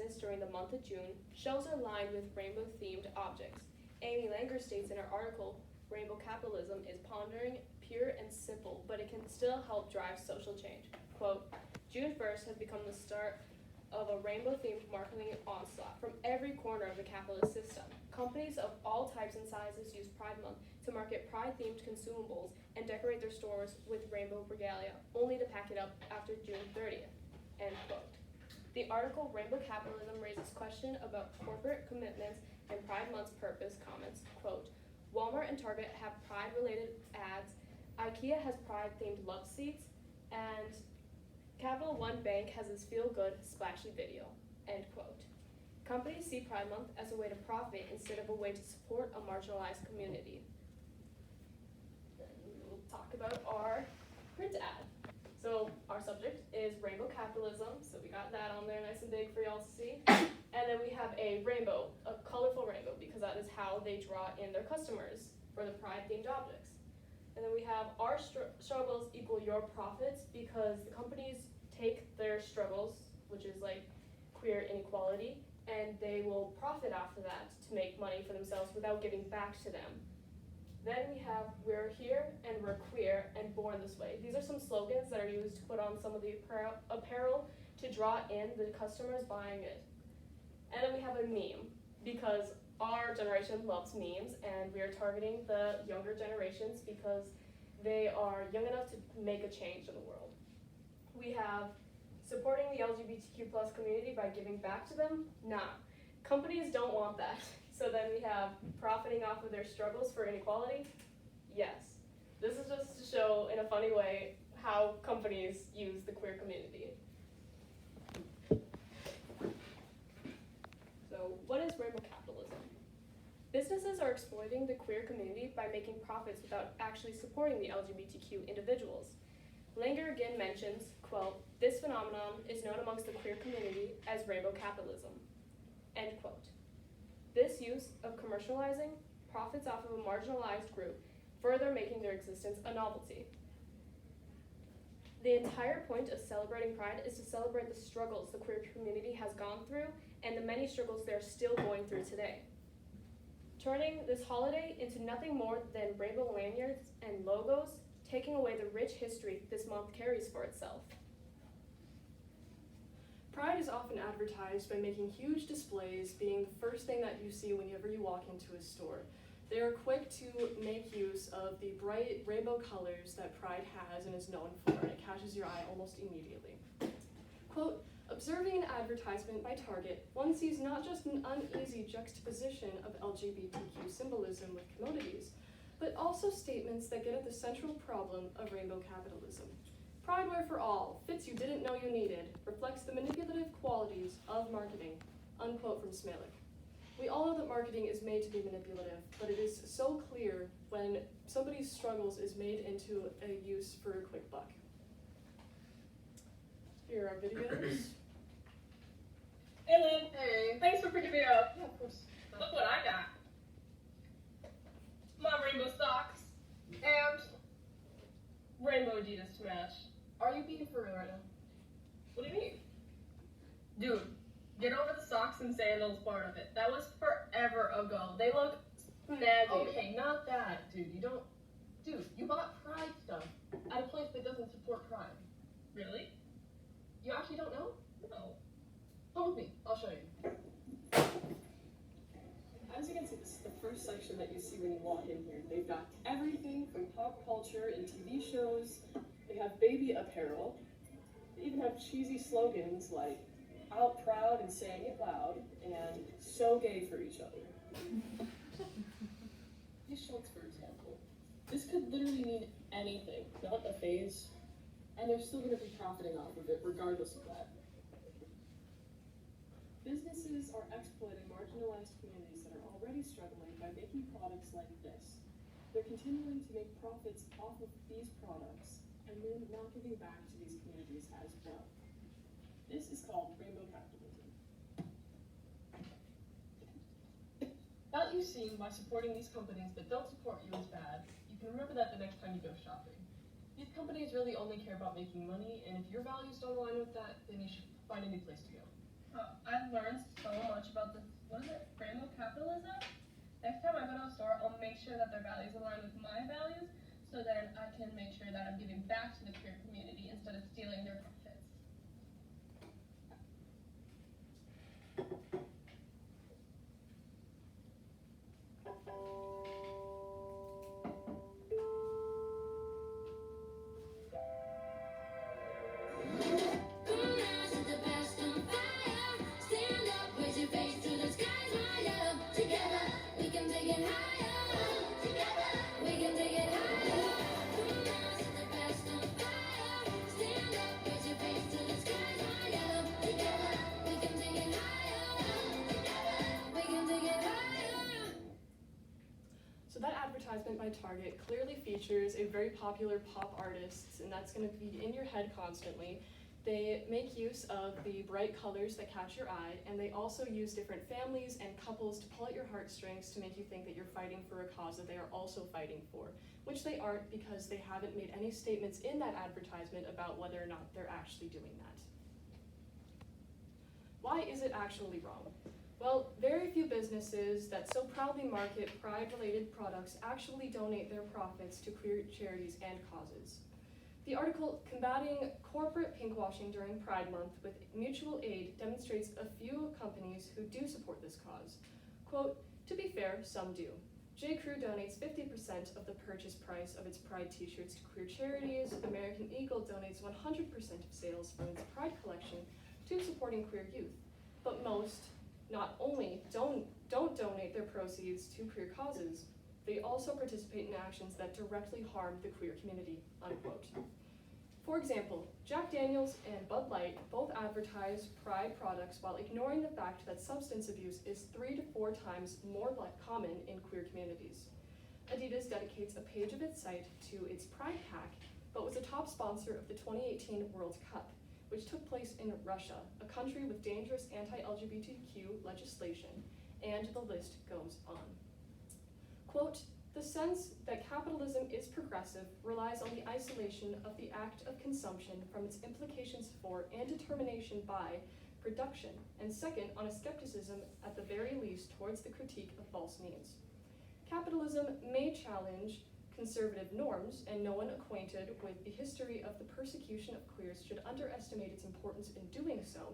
business during the month of June, shelves are lined with rainbow-themed objects. Amy Langer states in her article, "Rainbow capitalism is pondering, pure and simple, but it can still help drive social change." Quote, "June 1st has become the start of a rainbow-themed marketing onslaught from every corner of the capitalist system. Companies of all types and sizes use Pride Month to market Pride-themed consumables and decorate their stores with rainbow regalia, only to pack it up after June 30th, end quote. The article Rainbow Capitalism raises question about corporate commitments and Pride Month's purpose comments, quote, "Walmart and Target have Pride-related ads, IKEA has Pride-themed love seats, and Capital One Bank has its feel-good, splashy video," end quote. Companies see Pride Month as a way to profit instead of a way to support a marginalized community. Then we will talk about our print ad. So our subject is rainbow capitalism, so we got that on there nice and big for y'all to see. And then we have a rainbow, a colorful rainbow, because that is how they draw in their customers for the Pride-themed objects. And then we have our struggles equal your profits, because the companies take their struggles, which is like queer inequality, and they will profit after that to make money for themselves without giving back to them. Then we have we're here and we're queer and born this way. These are some slogans that are used to put on some of the apparel to draw in the customers buying it. And then we have a meme, because our generation loves memes, and we are targeting the younger generations because they are young enough to make a change in the world. We have supporting the LGBTQ+ community by giving back to them. Nah, companies don't want that. So then we have profiting off of their struggles for inequality. Yes, this is just to show in a funny way how companies use the queer community. So what is rainbow capitalism? Businesses are exploiting the queer community by making profits without actually supporting the LGBTQ individuals. Langer again mentions, quote, "This phenomenon is known amongst the queer community as rainbow capitalism," end quote. This use of commercializing profits off of a marginalized group, further making their existence a novelty. The entire point of celebrating Pride is to celebrate the struggles the queer community has gone through and the many struggles they're still going through today. Turning this holiday into nothing more than rainbow lanyards and logos, taking away the rich history this month carries for itself. Pride is often advertised by making huge displays being the first thing that you see whenever you walk into a store. They are quick to make use of the bright rainbow colors that Pride has and is known for, and it catches your eye almost immediately. Quote, "Observing an advertisement by Target, one sees not just an uneasy juxtaposition of LGBTQ symbolism with commodities, but also statements that get at the central problem of rainbow capitalism. Pride wear for all, fits you didn't know you needed, reflects the manipulative qualities of marketing," unquote from Smalek. We all know that marketing is made to be manipulative, but it is so clear when somebody's struggles is made into a use for a quick buck. Here are videos. Hey Lynn. Hey. Thanks for picking me up. Yeah, of course. Look what I got. My rainbow socks And rainbow Adidas to match. are you being for real right now? What do you mean? Dude, get over the socks and sandals part of it. That was forever ago. They look snazzy. Okay, not that, dude. Dude, you bought Pride stuff at a place that doesn't support Pride. Really? You actually don't know? No. Come with me. I'll show you. As you can see, this is the first section that you see when you walk in here. They've got everything from pop culture and TV shows. They have baby apparel. They even have cheesy slogans like "out proud and saying it loud" and "so gay for each other." These shorts, for example, this could literally mean anything, not a phase, and they're still going to be profiting off of it regardless of that. Businesses are exploiting marginalized communities that are already struggling by making products like this. They're continuing to make profits off of these products and then not giving back to these communities as well. This is called rainbow capitalism. Now that you've seen why supporting these companies that don't support you is bad, you can remember that the next time you go shopping. These companies really only care about making money, and if your values don't align with that, then you should find a new place to go. I've learned sure that their values align with my values, so then I can make sure that I'm giving back to the queer community instead of stealing their profits. So that advertisement by Target clearly features a very popular pop artist, and that's going to be in your head constantly. They make use of the bright colors that catch your eye, and they also use different families and couples to pull at your heartstrings to make you think that you're fighting for a cause that they are also fighting for, which they aren't because they haven't made any statements in that advertisement about whether or not they're actually doing that. Why is it actually wrong? Well, very few businesses that so proudly market pride-related products actually donate their profits to queer charities and causes. The article, Combating Corporate Pinkwashing During Pride Month with Mutual Aid, demonstrates a few companies who do support this cause. Quote, to be fair, some do. J. Crew donates 50% of the purchase price of its Pride t-shirts to queer charities. American Eagle donates 100% of sales from its Pride collection to supporting queer youth. But most not only don't donate their proceeds to queer causes, they also participate in actions that directly harm the queer community, unquote. For example, Jack Daniels and Bud Light both advertise Pride products while ignoring the fact that substance abuse is 3 to 4 times more common in queer communities. Adidas dedicates a page of its site to its Pride Pack, but was a top sponsor of the 2018 World Cup, which took place in Russia, a country with dangerous anti-LGBTQ legislation, and the list goes on. Quote, the sense that capitalism is progressive relies on the isolation of the act of consumption from its implications for and determination by production, and second, on a skepticism at the very least towards the critique of false means. Capitalism may challenge conservative norms, and no one acquainted with the history of the persecution of queers should underestimate its importance in doing so,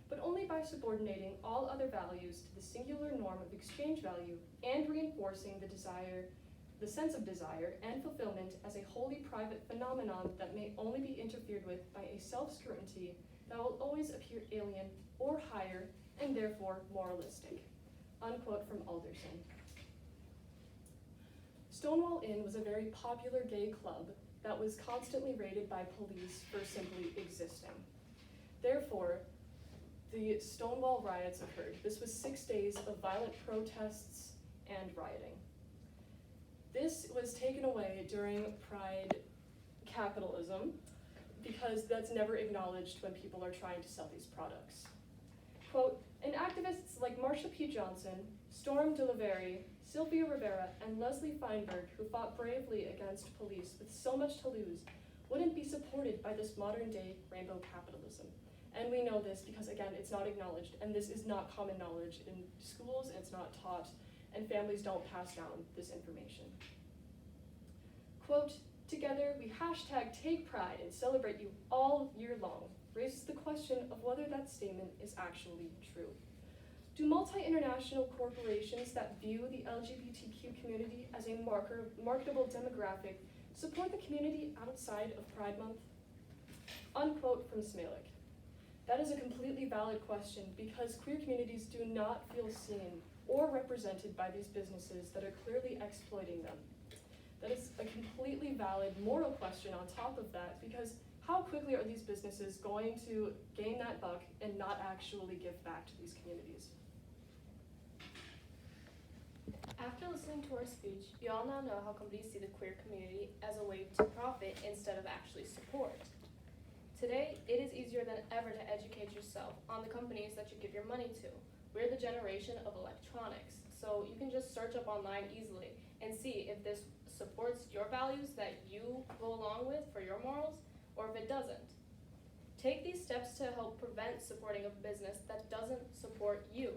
but only by subordinating all other values to the singular norm of exchange value and reinforcing the sense of desire and fulfillment as a wholly private phenomenon that may only be interfered with by a self-scrutiny that will always appear alien or higher and therefore moralistic. Unquote from Alderson. Stonewall Inn was a very popular gay club that was constantly raided by police for simply existing. Therefore, the Stonewall riots occurred. This was 6 days of violent protests and rioting. This was taken away during Pride capitalism because that's never acknowledged when people are trying to sell these products. Quote, and activists like Marsha P. Johnson, Storm DeLavery, Sylvia Rivera, and Leslie Feinberg, who fought bravely against police with so much to lose, wouldn't be supported by this modern-day rainbow capitalism. And we know this because, again, it's not acknowledged, and this is not common knowledge in schools, and it's not taught, and families don't pass down this information. Quote, together we hashtag take pride and celebrate you all year long, raises the question of whether that statement is actually true. Do multi-international corporations that view the LGBTQ community as a marketable demographic support the community outside of Pride Month? Unquote from Smilik. That is a completely valid question because queer communities do not feel seen or represented by these businesses that are clearly exploiting them. That is a completely valid moral question on top of that because how quickly are these businesses going to gain that buck and not actually give back to these communities? After listening to our speech, you all now know how companies see the queer community as a way to profit instead of actually support. Today, it is easier than ever to educate yourself on the companies that you give your money to. We're the generation of electronics, so you can just search up online easily and see if this supports your values that you go along with for your morals, or if it doesn't. Take these steps to help prevent supporting a business that doesn't support you.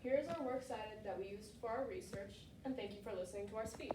Here's our work excited that we used for our research, and thank you for listening to our speech.